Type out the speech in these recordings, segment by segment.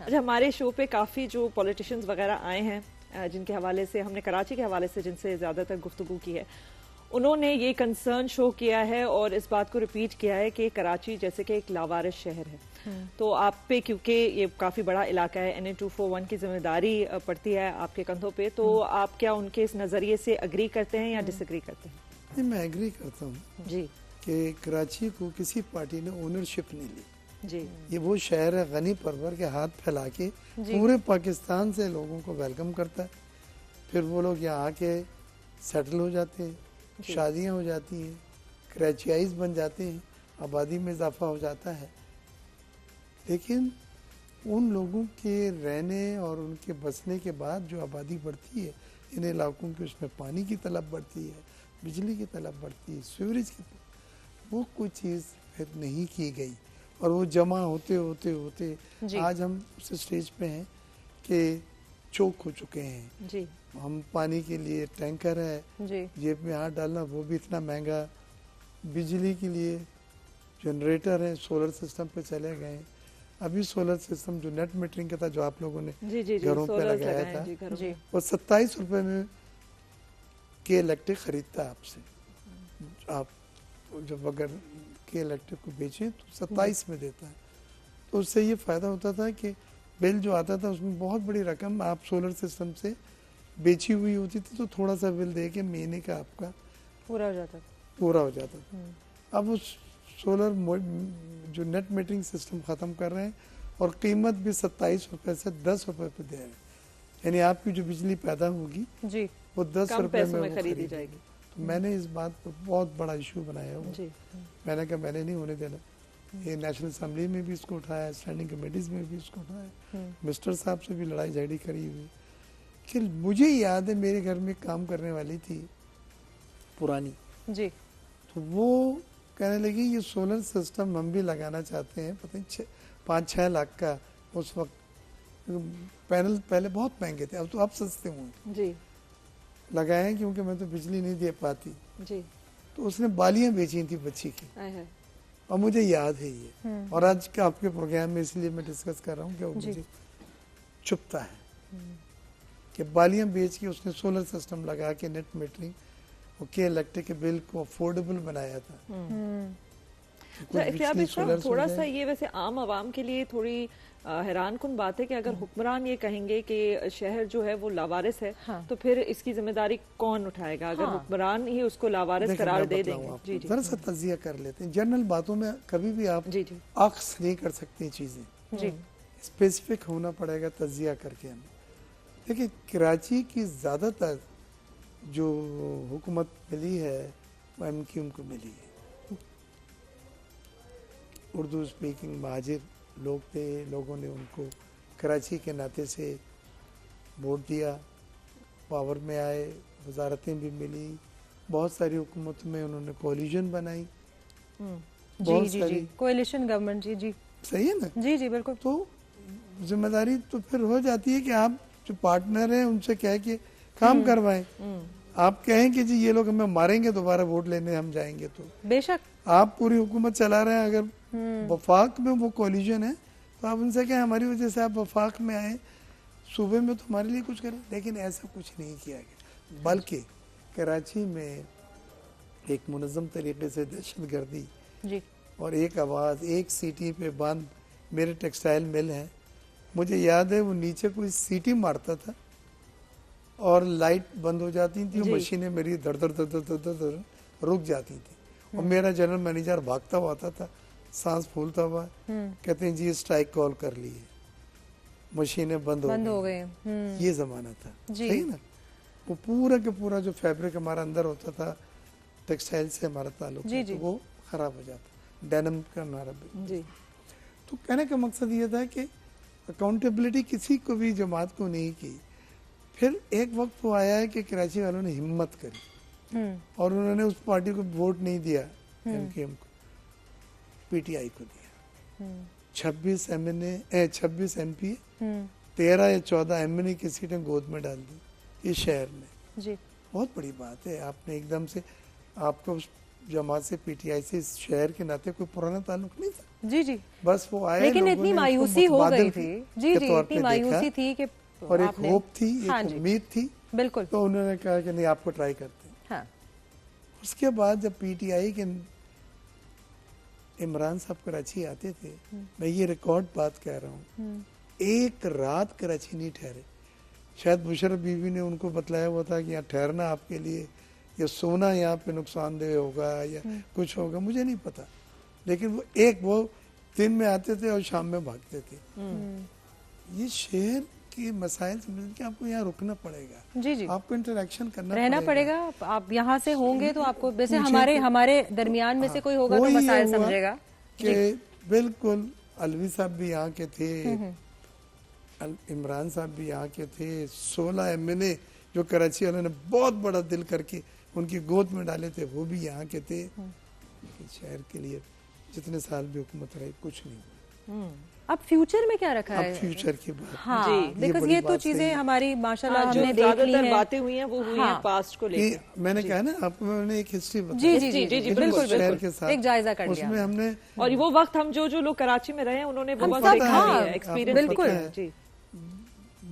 अच्छा, हमारे शो पे काफ़ी जो पॉलिटिशियंस वगैरह आए हैं जिनके हवाले से हमने कराची के हवाले से जिनसे ज़्यादातर गुफ्तगू की है, उन्होंने ये कंसर्न शो किया है और इस बात को रिपीट किया है कि कराची जैसे कि एक लावारिस शहर है। तो आप पे क्योंकि ये काफ़ी बड़ा इलाका है, NA 241 की जिम्मेदारी पड़ती है आपके कंधों पे, तो आप क्या उनके इस नज़रिए से अग्री करते हैं या डिसएग्री करते हैं? नहीं, मैं एग्री करता हूँ जी कि कराची को किसी पार्टी ने ओनरशिप नहीं ली। जी ये वो शहर है गनी परवर के हाथ फैला के पूरे पाकिस्तान से लोगों को वेलकम करता है। फिर वो लोग यहाँ आके सेटल हो जाते हैं, शादियाँ हो जाती हैं, कराचियाइज बन जाते हैं, आबादी में इजाफा हो जाता है। लेकिन उन लोगों के रहने और उनके बसने के बाद जो आबादी बढ़ती है इन इलाकों की, उसमें पानी की तलब बढ़ती है, बिजली की तलब बढ़ती है, सीवरेज की, वो कोई चीज़ फिर नहीं की गई और वो जमा होते होते होते आज हम उस स्टेज पे हैं कि चौक हो चुके हैं। जी हम पानी के लिए टैंकर है, जेब में हाथ डालना वो भी इतना महंगा, बिजली के लिए जनरेटर है, सोलर सिस्टम पे चले गए। अभी सोलर सिस्टम जो नेट मीटरिंग का था, जो आप लोगों ने घरों पे लगाया था, वो 27 रुपए में के इलेक्ट्रिक खरीदता है आपसे। आप जब अगर के इलेक्ट्रिक को बेचें तो 27 में देता है। तो उससे ये फ़ायदा होता था कि बिल जो आता था उसमें बहुत बड़ी रकम आप सोलर सिस्टम से बेची हुई होती थी, तो थोड़ा सा बिल दे के महीने का आपका पूरा हो जाता था। अब उस सोलर जो नेट मीटरिंग सिस्टम ख़त्म कर रहे हैं और कीमत भी 27 रुपये से 10 रुपये पे दे रहे हैं, यानी आपकी जो बिजली पैदा होगी वो 10 रुपये में खरीदी जाएगी। तो मैंने इस बात पर बहुत बड़ा इशू बनाया हुआ। मैंने कहा मैंने नहीं होने देना। ये नेशनल असेंबली में भी इसको उठाया, स्टैंडिंग कमेटीज में भी इसको उठाया, मिनिस्टर साहब से भी लड़ाई झगड़ी करी हुई। कि मुझे याद है मेरे घर में काम करने वाली थी पुरानी जी, तो वो कहने लगी ये सोलर सिस्टम हम भी लगाना चाहते हैं, पता नहीं 5-6 लाख का उस वक्त पैनल पहले बहुत महंगे थे, अब तो आप सस्ते हुए जी लगाए, क्योंकि मैं तो बिजली नहीं दे पाती जी। तो उसने बालियां बेची थी बच्ची की, और मुझे याद है ये। और आज का आपके प्रोग्राम में इसलिए मैं डिस्कस कर रहा हूँ कि वो मुझे चुपता है कि बालियां बेच के उसने सोलर सिस्टम लगा के नेट मीटरिंग और के इलेक्ट्रिक के बिल को अफोर्डेबल बनाया था। थोड़ा सा ये वैसे आम आवाम के लिए थोड़ी हैरान कुन बात है कि अगर हुक्मरान ये कहेंगे कि शहर जो है वो लावारिस है, तो फिर इसकी जिम्मेदारी कौन उठाएगा अगर हुक्मरान ही उसको लावारिस करार दे देंगे? जरा सा तजिया कर लेते हैं। जनरल बातों में कभी भी आप अक्स नहीं कर सकते चीजें, स्पेसिफिक होना पड़ेगा तजिया करके। हमें देखिए, कराची की ज्यादातर जो हुकूमत मिली है वो MQM को मिली है। उर्दू स्पीकिंग महाजिर लोग थे, लोगों ने उनको कराची के नाते से वोट दिया, पावर में आए, वजारतें भी मिली, बहुत सारी हुकूमत में उन्होंने कोलिशन बनाई, बहुत सारी कोलिशन गवर्नमेंट। जी जी सही है ना? जी जी बिल्कुल। तो जिम्मेदारी तो फिर हो जाती है कि आप जो पार्टनर हैं उनसे कह के काम करवाएं। आप कहें कि जी ये लोग हमें मारेंगे, दोबारा वोट लेने हम जाएंगे, तो बेशक आप पूरी हुकूमत चला रहे हैं। अगर वफाक में वो कोलिशन है तो आप उनसे कहें हमारी वजह से आप वफाक में आए, सूबे में तो हमारे लिए कुछ करें। लेकिन ऐसा कुछ नहीं किया गया, बल्कि कराची में एक मुनज़्ज़म तरीके से दहशतगर्दी और एक आवाज़ एक सीटी पे बंद। मेरे टेक्सटाइल मिल है, मुझे याद है वो नीचे कोई सीटी मारता था और लाइट बंद हो जाती थी, मशीनें मेरी धड़ धड़ धड़ धड़ धड़ धड़ रुक जाती थी और मेरा जनरल मैनेजर भागता हुआ आता था, सांस फूलता हुआ, कहते हैं जी स्ट्राइक कॉल कर ली है, मशीनें बंद हो गई। ये जमाना था, सही ना? वो पूरा के पूरा जो फैब्रिक हमारा अंदर होता था, टेक्सटाइल से हमारा ताल्लुक था, तो वो खराब हो जाता, डेनिम का हमारा। तो कहने का मकसद ये था कि अकाउंटेबिलिटी किसी को भी जमात को नहीं की। फिर एक वक्त वो आया है कि कराची वालों ने हिम्मत करी और उन्होंने उस पार्टी को वोट नहीं दिया, MQM को, PTI को दिया। 26 MP, 13 या 14 MNA की सीटें गोद में डाल दी इस शहर में। बहुत बड़ी बात है। आपने एकदम से, आपको जमात से, पीटीआई से इस शहर के नाते कोई पुराना ताल्लुक नहीं था। जी जी। बस वो आए, लेकिन इतनी मायूसी हो गई थी। जी जी, इतनी मायूसी थी कि और एक होप थी, एक उम्मीद थी। बिल्कुल। तो उन्होंने कहा कि नहीं, आपको ट्राई करते हैं। हाँ। उसके बाद जब पीटीआई के इमरान साहब कराची आते थे, मैं ये रिकॉर्ड बात कह रहा हूँ, एक रात कराची नहीं ठहरे। शायद मुशर्रफ बीवी ने उनको बतलाया हुआ था कि यहाँ ठहरना आपके लिए या सोना यहाँ पे नुकसानदेह होगा या कुछ होगा, मुझे नहीं पता। लेकिन वो दिन में आते थे और शाम में भागते थे। ये शहर के मसाइल समझ के आपको यहाँ रुकना पड़ेगा। जी जी। आपको इंटरेक्शन रहना पड़ेगा। आप यहाँ से होंगे तो आपको, जैसे हमारे दरमियान में से कोई होगा तो मसाइल समझेगा कि बिल्कुल। अलवी साहब भी यहाँ के थे, इमरान साहब भी यहाँ के थे, 16 एमएलए जो कराची वालों ने बहुत बड़ा दिल करके उनकी गोद में डाले थे, वो भी यहाँ के थे। शहर के लिए जितने साल भी हुकूमत रही, कुछ नहीं। अब फ्यूचर में क्या रखा है? अब फ्यूचर की बात। हाँ, बिकॉज़ ये तो चीजें हमारी माशाल्लाह हमने देख ली हैं, बातें हुई हैं, वो हुई हैं पास्ट को लेकर। मैंने कहा ना आपको, मैंने एक हिस्ट्री बताई। जी जी जी जी, बिल्कुल शहर के साथ एक जायजा कर लिया उसमें हमने। और वो वक्त हम जो लोग कराची में रहे हैं, उन्होंने वो वक्त देखा है, एक्सपीरियंस बिल्कुल जी।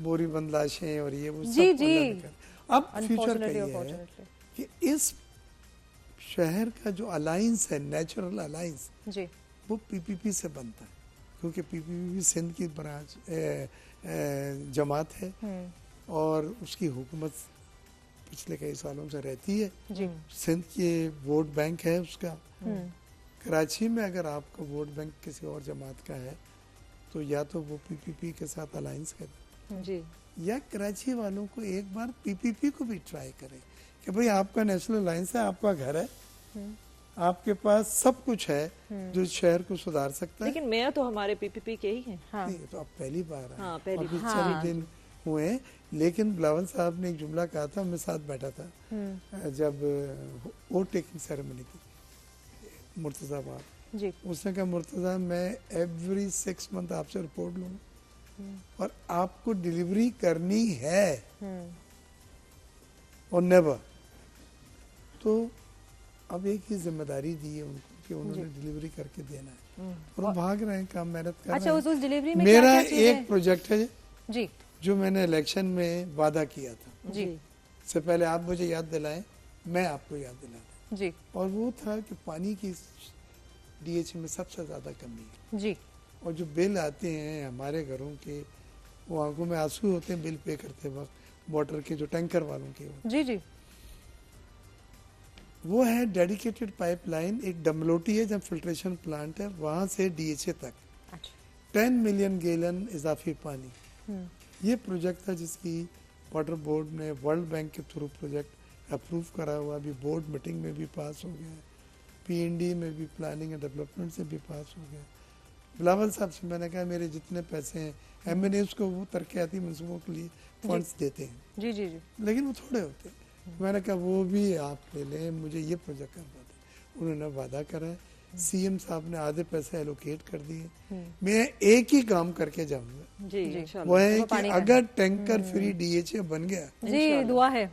बोरी बंद लाशें और ये वो जी जी। अब फ्यूचर का ये है कि इस शहर का जो अलायंस है, नेचुरल अलायंस, जी, वो पीपीपी से बनता है, क्योंकि पीपीपी सिंध की ब्रांच जमात है और उसकी हुकूमत पिछले कई सालों से रहती है। जी। सिंध के वोट बैंक है उसका। कराची में अगर आपका वोट बैंक किसी और जमात का है तो या तो वो पीपीपी के साथ अलायंस करे जी, या कराची वालों को एक बार पीपीपी को भी ट्राई करें कि भाई आपका नेशनल अलायंस है, आपका घर है, आपके पास सब कुछ है जो शहर को सुधार सकता है। लेकिन मेयर तो हमारे पीपीपी के ही हैं। हाँ। तो अब पहली बार है। हाँ, पहली अभी 6 दिन हुए हैं। लेकिन बिलावल साहब ने एक जुमला कहा था, मैं साथ बैठा था जब वोट टेकिंग सेरेमनी थी मुर्तजाबाद जी। उसने कहा, मुर्तजा मैं एवरी 6 मंथ आपसे रिपोर्ट लूंगा और आपको डिलीवरी करनी है और नेवर। तो अब एक ही जिम्मेदारी दी है उनको कि उन्होंने डिलीवरी करके देना है और वो भाग रहे हैं, काम मेहनत कर अच्छा, रहे हैं। उस डिलीवरी में मेरा क्या-क्या चीजें? एक प्रोजेक्ट है जी जो मैंने इलेक्शन में वादा किया था। जी इससे पहले आप मुझे याद दिलाएं, मैं आपको याद दिलाता। जी। और वो था कि पानी की डीएच में सबसे ज्यादा कमी है जी। और जो बिल आते हैं हमारे घरों के, वो आंखों में आंसू होते हैं बिल पे करते वक्त, वाटर के जो टैंकर वालों के। जी जी। वो है डेडिकेटेड पाइपलाइन, एक डमलोटी है जब फिल्ट्रेशन प्लांट है, वहां से डीएचए तक 10 मिलियन गैलन इजाफी पानी। ये प्रोजेक्ट था जिसकी वाटर बोर्ड ने वर्ल्ड बैंक के थ्रू प्रोजेक्ट अप्रूव करा हुआ, अभी बोर्ड मीटिंग में भी पास हो गया, पीएनडी में भी, प्लानिंग एंड डेवलपमेंट से भी पास हो गया। बिलावल साहब से मैंने कहा मेरे जितने पैसे हैं एमएनएस को वो तरक्याती मंसूबों के लिए फंड्स देते हैं। जी जी जी। लेकिन वो थोड़े होते हैं। मैंने कहा वो भी आप ले लें, मुझे ये प्रोजेक्ट करवा दें। उन्होंने वादा करा है, सीएम साहब ने आधे पैसे एलोकेट कर दिए। मैं एक ही काम करके जाऊंगा, जी, वो है कि अगर टैंकर फ्री डीएचए बन गया, जी दुआ है